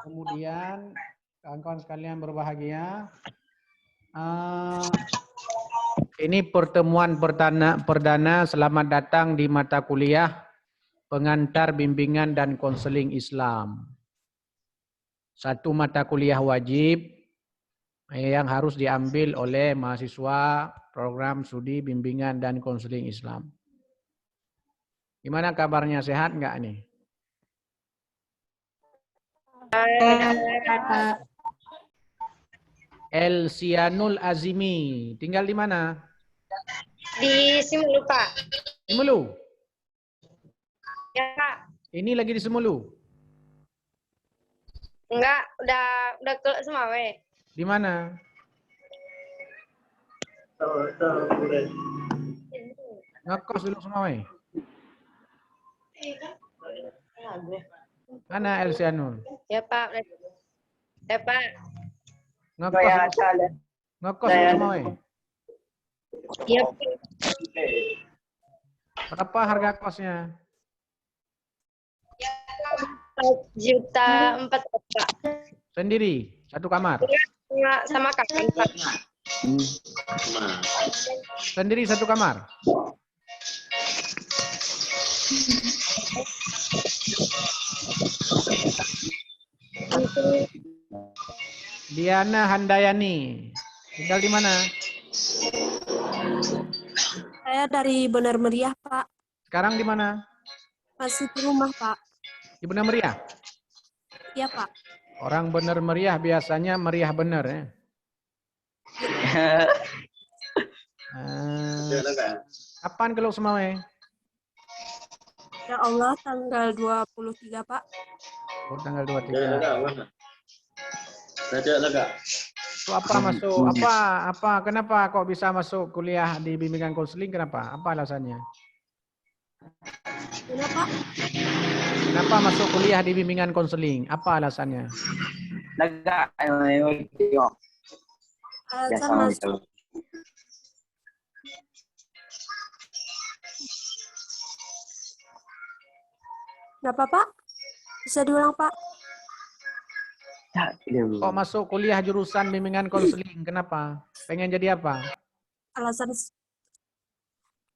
Kemudian kawan-kawan sekalian berbahagia, ini pertemuan perdana selamat datang di mata kuliah pengantar bimbingan dan konseling Islam. Satu mata kuliah wajib yang harus diambil oleh mahasiswa program studi bimbingan dan konseling Islam. Gimana kabarnya, sehat nggak nih? Elsianul Azimi, tinggal di mana? Di Simulu, Pak. Simulu? Ya, Pak. Ini lagi di Simulu? Enggak, udah ke Semawe. Di mana? Ngekos dulu Semawe? Mana Elsianul? Ya, Pak. Ya, Pak. Ngekos di Semawe? Iya, Pak. Berapa harga kosnya? 4.400.000, Pak. Sendiri? Satu kamar? Sama kakak, Pak. Sendiri satu kamar? Diana Handayani, tinggal di mana? Saya dari Benar Meriah, Pak. Sekarang di mana? Masih di rumah, Pak. Di Benar Meriah? Iya, Pak. Orang Benar Meriah biasanya meriah benar ya. Kapan kalau Semawe? Ya Allah, tanggal 23, Pak. Oh, tanggal 23. Itu apa masuk? Kenapa kok bisa masuk kuliah di bimbingan konseling? Kenapa? Apa alasannya? Kenapa? Kenapa masuk kuliah di bimbingan konseling? Apa alasannya? Alasan masuk. Kenapa, Pak? Bisa diulang, Pak? Kok masuk kuliah jurusan bimbingan konseling? Kenapa? Pengen jadi apa?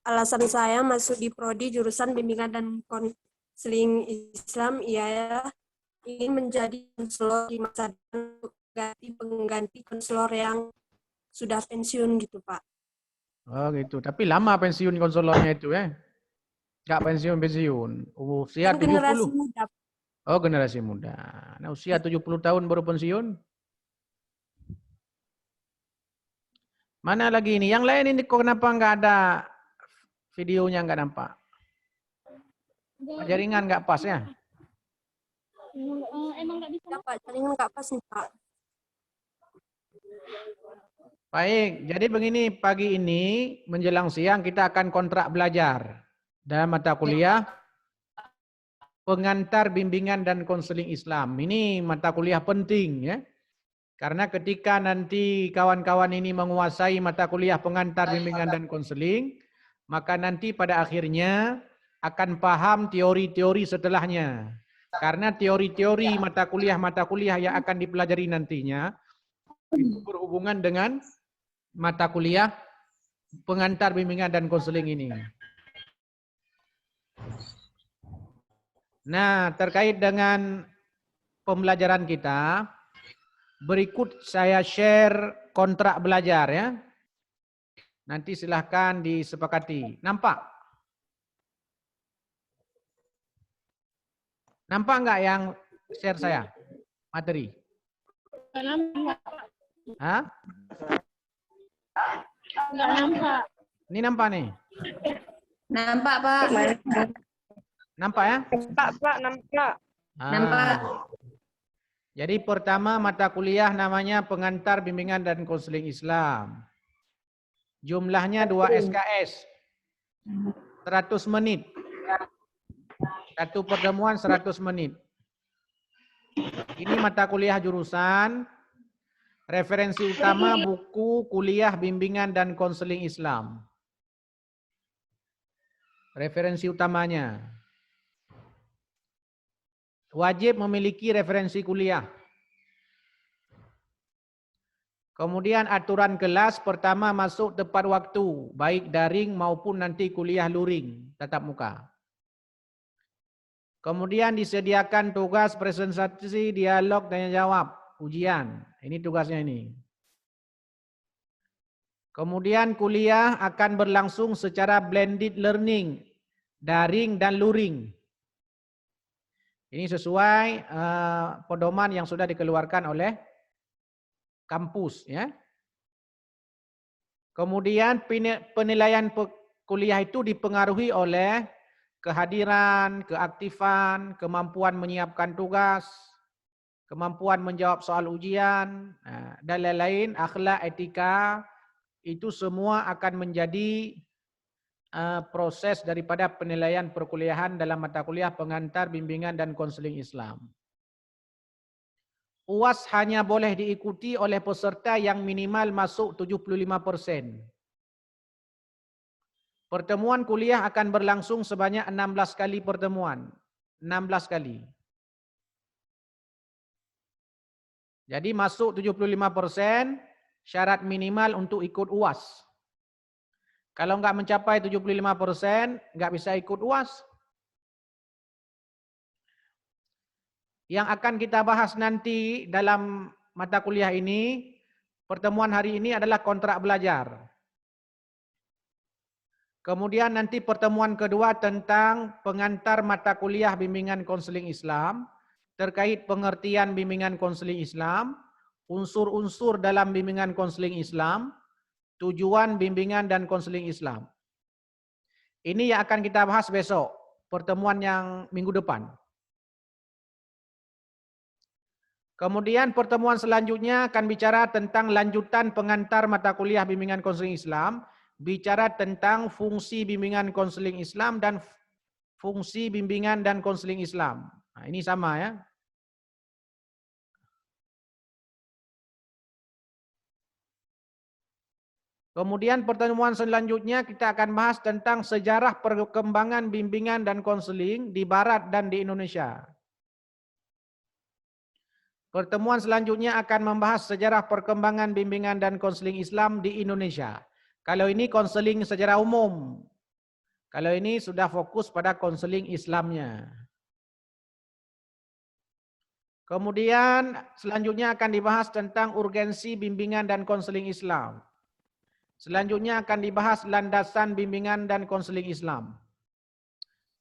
Alasan saya masuk di prodi jurusan bimbingan dan konseling Islam ialah ingin menjadi konselor di masa depan untuk pengganti konselor yang sudah pensiun gitu, Pak. Oh gitu. Tapi lama pensiun konselornya itu ya? Nggak pensiun. Usia 70. Generasi muda. Oh generasi muda. Nah usia 70 tahun baru pensiun. Mana lagi ini? Yang lain ini kok kenapa nggak ada videonya, nggak nampak? Jaringan nggak pas ya? Emang nggak bisa, Pak. Jaringan nggak pas nih, Pak. Baik, jadi begini, pagi ini menjelang siang kita akan kontrak belajar dalam mata kuliah pengantar bimbingan dan konseling Islam. Ini mata kuliah penting ya. Karena ketika nanti kawan-kawan ini menguasai mata kuliah pengantar bimbingan dan konseling, maka nanti pada akhirnya akan paham teori-teori setelahnya. Karena teori-teori mata kuliah yang akan dipelajari nantinya itu berhubungan dengan mata kuliah pengantar bimbingan dan konseling ini. Nah, terkait dengan pembelajaran kita, berikut saya share kontrak belajar ya. Nanti silahkan disepakati. Nampak? Nampak nggak yang share saya? Materi? Hah? Nggak nampak. Ini nampak nih? Nampak, Pak. Nampak ya? Nampak, Pak. Nampak. Nampak. Jadi pertama mata kuliah namanya pengantar bimbingan dan konseling Islam. Jumlahnya 2 SKS. 100 menit. Satu pertemuan 100 menit. Ini mata kuliah jurusan. Referensi utama buku kuliah bimbingan dan konseling Islam. referensi utamanya. Wajib memiliki referensi kuliah. Kemudian aturan kelas pertama masuk tepat waktu, baik daring maupun nanti kuliah luring, tatap muka. Kemudian disediakan tugas presentasi, dialog, tanya jawab, ujian. Ini tugasnya ini. Kemudian kuliah akan berlangsung secara blended learning, daring dan luring. Ini sesuai pedoman yang sudah dikeluarkan oleh kampus, ya. Kemudian penilaian kuliah itu dipengaruhi oleh kehadiran, keaktifan, kemampuan menyiapkan tugas, kemampuan menjawab soal ujian, dan lain-lain, akhlak, etika, itu semua akan menjadi proses daripada penilaian perkuliahan dalam mata kuliah pengantar bimbingan dan konseling Islam. UAS hanya boleh diikuti oleh peserta yang minimal masuk 75%. Pertemuan kuliah akan berlangsung sebanyak 16 kali pertemuan. 16 kali. Jadi masuk 75%, syarat minimal untuk ikut UAS. Kalau nggak mencapai 75%, nggak bisa ikut UAS. Yang akan kita bahas nanti dalam mata kuliah ini, pertemuan hari ini adalah kontrak belajar. Kemudian nanti pertemuan kedua tentang pengantar mata kuliah bimbingan konseling Islam, terkait pengertian bimbingan konseling Islam, unsur-unsur dalam bimbingan konseling Islam, tujuan bimbingan dan konseling Islam. Ini yang akan kita bahas besok, pertemuan yang minggu depan. Kemudian pertemuan selanjutnya akan bicara tentang lanjutan pengantar mata kuliah bimbingan konseling Islam, bicara tentang fungsi bimbingan konseling Islam dan fungsi bimbingan dan konseling Islam. Nah, ini sama ya. Kemudian pertemuan selanjutnya kita akan bahas tentang sejarah perkembangan bimbingan dan konseling di Barat dan di Indonesia. Pertemuan selanjutnya akan membahas sejarah perkembangan bimbingan dan konseling Islam di Indonesia. Kalau ini konseling secara umum. Kalau ini sudah fokus pada konseling Islamnya. Kemudian selanjutnya akan dibahas tentang urgensi bimbingan dan konseling Islam. Selanjutnya akan dibahas landasan bimbingan dan konseling Islam.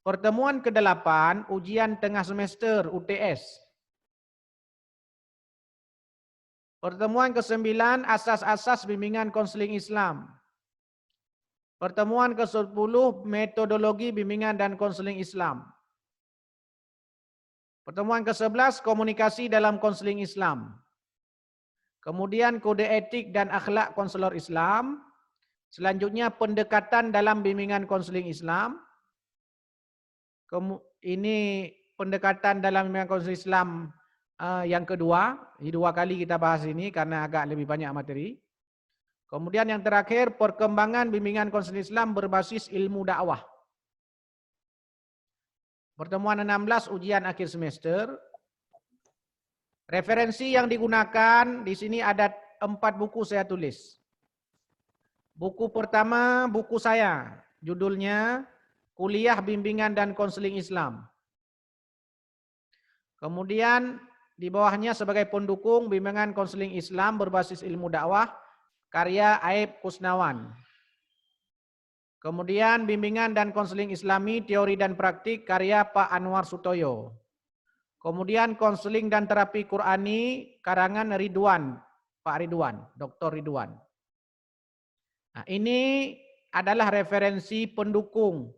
Pertemuan ke-8, ujian tengah semester UTS. Pertemuan ke-9, asas-asas bimbingan konseling Islam. Pertemuan ke-10, metodologi bimbingan dan konseling Islam. Pertemuan ke-11, komunikasi dalam konseling Islam. Kemudian kode etik dan akhlak konselor Islam. Selanjutnya pendekatan dalam bimbingan konseling Islam. Ini pendekatan dalam bimbingan konseling Islam yang kedua. Ini 2 kali kita bahas ini karena agak lebih banyak materi. Kemudian yang terakhir, perkembangan bimbingan konseling Islam berbasis ilmu dakwah. Pertemuan 16, ujian akhir semester. Referensi yang digunakan di sini ada 4 buku saya tulis. Buku pertama, buku saya. Judulnya Kuliah Bimbingan dan Konseling Islam. Kemudian di bawahnya sebagai pendukung bimbingan konseling Islam berbasis ilmu dakwah, karya Aib Kusnawan. Kemudian bimbingan dan konseling Islami, teori dan praktik, karya Pak Anwar Sutoyo. Kemudian konseling dan terapi Qurani, karangan Ridwan, Pak Ridwan, Dr. Ridwan. Nah, ini adalah referensi pendukung.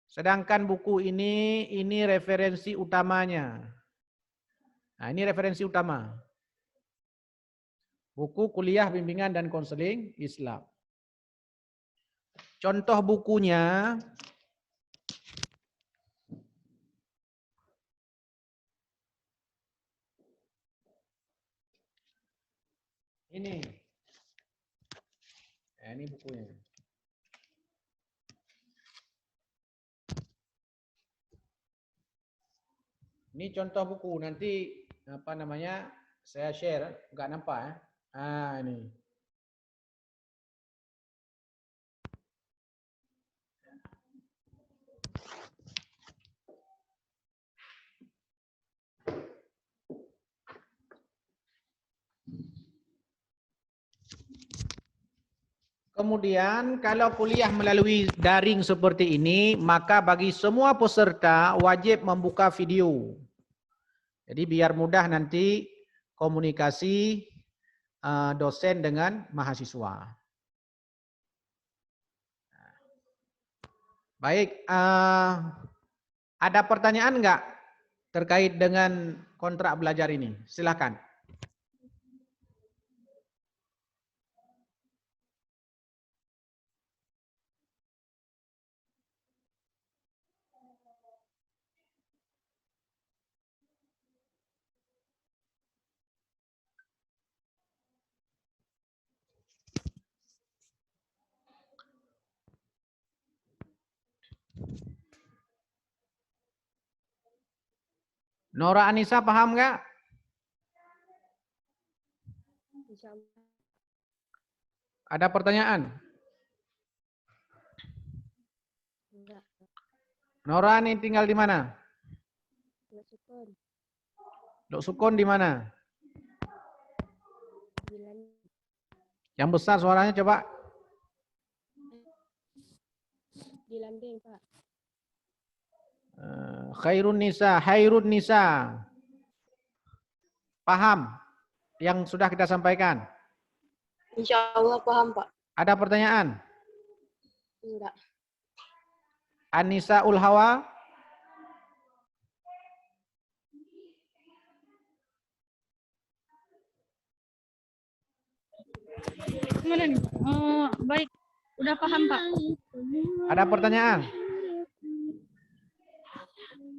Sedangkan buku ini referensi utamanya. Nah, ini referensi utama. Buku Kuliah Bimbingan dan Konseling Islam. Contoh bukunya ini. Ini bukunya. Ini contoh buku, nanti apa namanya saya share, nggak nampak ya? Ah ini. Kemudian kalau kuliah melalui daring seperti ini, maka bagi semua peserta wajib membuka video. Jadi biar mudah nanti komunikasi dosen dengan mahasiswa. Baik, ada pertanyaan enggak terkait dengan kontrak belajar ini? Silakan. Nora Anissa paham enggak? Ada pertanyaan? Enggak. Nora ini tinggal di mana? Dok Sukon di mana? Yang besar suaranya coba. Di Landeng, Pak. Khairun Nisa. Paham yang sudah kita sampaikan? Insya Allah paham, Pak. Ada pertanyaan? Enggak. Anissa Ulhawa? Gimana nih? Baik, udah paham Pak. Ada pertanyaan?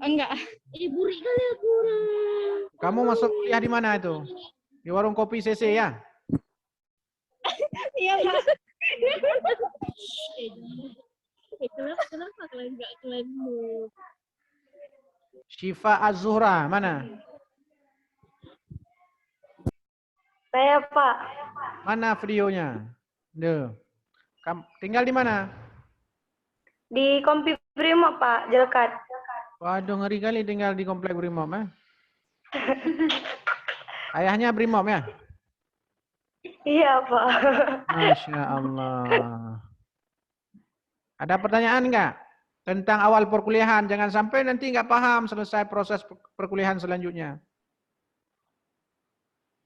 Enggak. Buri kali aku. Kamu masuk kuliah di mana itu? Di warung kopi CC ya? Iya Pak. Kenapa kalian enggak kelemu? Syifa Az-Zuhra, mana? Saya, Pak. Mana videonya? Duh. Tinggal di mana? Di Kompi Primo, Pak. Jelkat. Waduh, ngeri kali tinggal di komplek Brimob, eh? Ayahnya Brimob ya? Iya, Pak. Masya Allah. Ada pertanyaan enggak? Tentang awal perkuliahan. Jangan sampai nanti enggak paham selesai proses perkuliahan selanjutnya.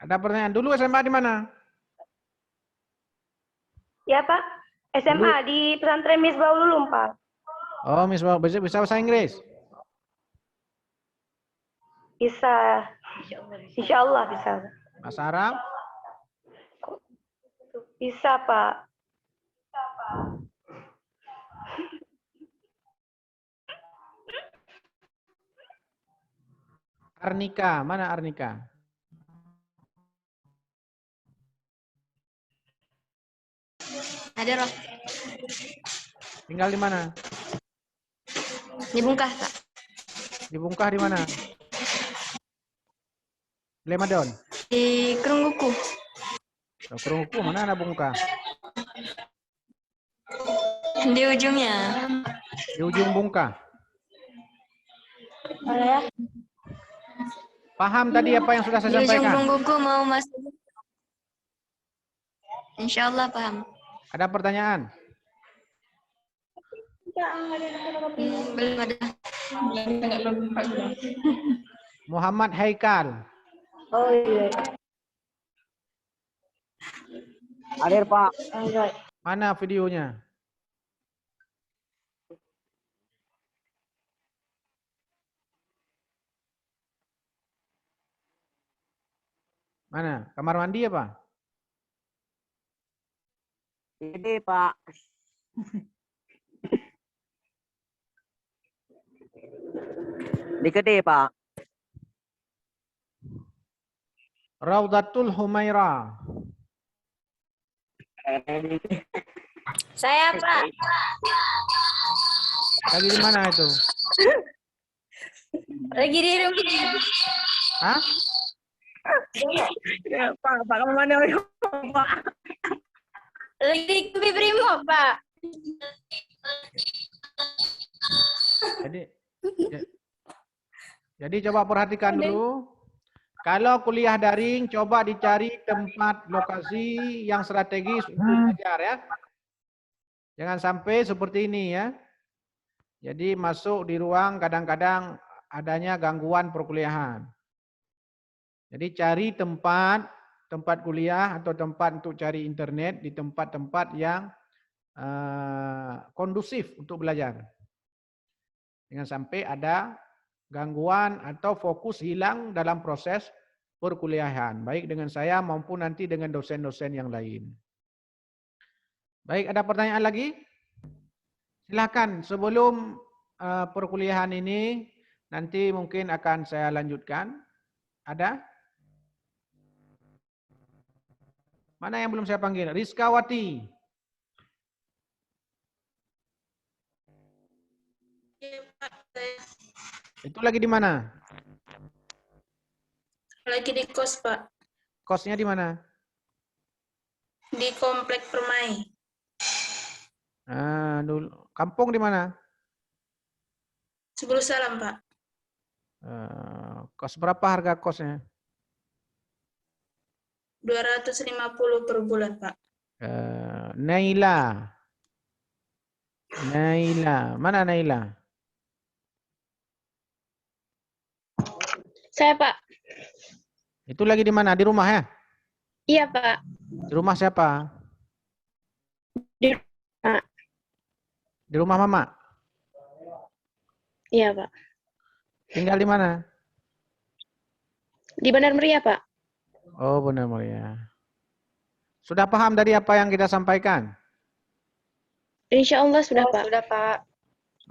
Ada pertanyaan? Dulu SMA di mana? Ya, Pak. SMA di pesantren Misbahul Ulum, Pak. Oh, bisa bahasa Inggris? Bisa. Insya Allah bisa. Bahasa Arab? Bisa, Pak. Arnika, mana Arnika? Ada Roh. Tinggal di mana? Di Bungkah, Kak. Di Bungkah di mana? Lemadon. Di Kerungguku. Kerungku mana ada Bungkah? Di ujungnya. Di ujung Bungkah. Paham tadi apa yang sudah saya Di ujung sampaikan? Kerungguku mau masuk. Insya Allah paham. Ada pertanyaan? Belum ada. Muhammad Haikal. Oh, iya. Hadir, Pak. Mana videonya? Mana? Kamar mandi apa? Ini, Pak. Di gede, Pak. Raudatul Humaira. Saya, Pak. Lagi di mana itu? Lagi di rumah. Hah? Pak, kamu mana? Pak. Lagi di Kopi Primo, Pak. Jadi, jadi coba perhatikan dulu. Kalau kuliah daring, coba dicari tempat lokasi yang strategis untuk belajar ya. Jangan sampai seperti ini ya. Jadi masuk di ruang kadang-kadang adanya gangguan perkuliahan. Jadi cari tempat kuliah atau tempat untuk cari internet di tempat-tempat yang kondusif untuk belajar. Jangan sampai ada gangguan atau fokus hilang dalam proses perkuliahan, baik dengan saya maupun nanti dengan dosen-dosen yang lain. Baik, ada pertanyaan lagi? Silakan sebelum perkuliahan ini nanti mungkin akan saya lanjutkan. Ada? Mana yang belum saya panggil? Rizkawati. Itu lagi di mana? Lagi di kos, Pak. Kosnya di mana? Di Komplek Permai. Dulu. Kampung di mana? Sebelum salam, Pak. Kos berapa harga kosnya? 250 per bulan, Pak. Naila. Naila. Mana Naila? Saya, Pak. Itu lagi di mana? Di rumah ya? Iya, Pak. Di rumah siapa? Di rumah. Di rumah Mama? Iya, Pak. Tinggal di mana? Di Bandar Meriah, Pak. Oh, Benar Mulia. Sudah paham dari apa yang kita sampaikan? Insya Allah sudah, Pak. Sudah, Pak.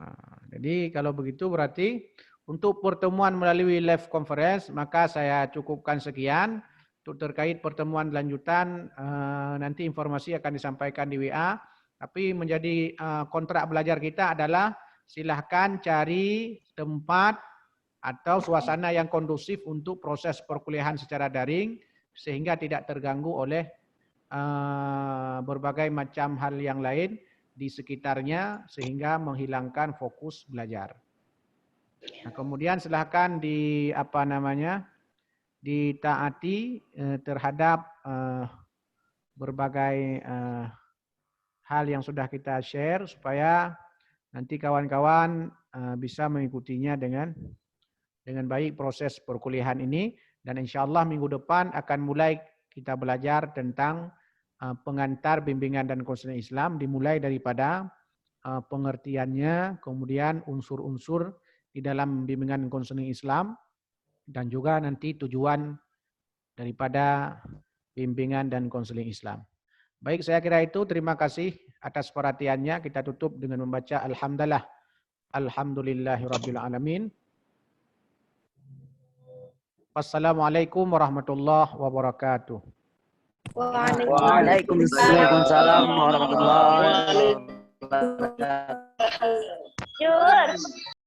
Nah, jadi kalau begitu berarti untuk pertemuan melalui live conference, maka saya cukupkan sekian. Untuk terkait pertemuan lanjutan, nanti informasi akan disampaikan di WA. Tapi menjadi kontrak belajar kita adalah silahkan cari tempat atau suasana yang kondusif untuk proses perkuliahan secara daring, sehingga tidak terganggu oleh berbagai macam hal yang lain di sekitarnya, sehingga menghilangkan fokus belajar. Nah, kemudian silahkan ditaati terhadap berbagai hal yang sudah kita share supaya nanti kawan-kawan bisa mengikutinya dengan baik proses perkuliahan ini, dan insya Allah minggu depan akan mulai kita belajar tentang pengantar bimbingan dan konseling Islam, dimulai daripada pengertiannya, kemudian unsur-unsur di dalam bimbingan konseling Islam, dan juga nanti tujuan daripada bimbingan dan konseling Islam. Baik, saya kira itu. Terima kasih atas perhatiannya. Kita tutup dengan membaca Alhamdulillah. Alhamdulillahirabbil alamin. Wassalamualaikum warahmatullahi wabarakatuh. Waalaikumsalam warahmatullahi wabarakatuh. Jur.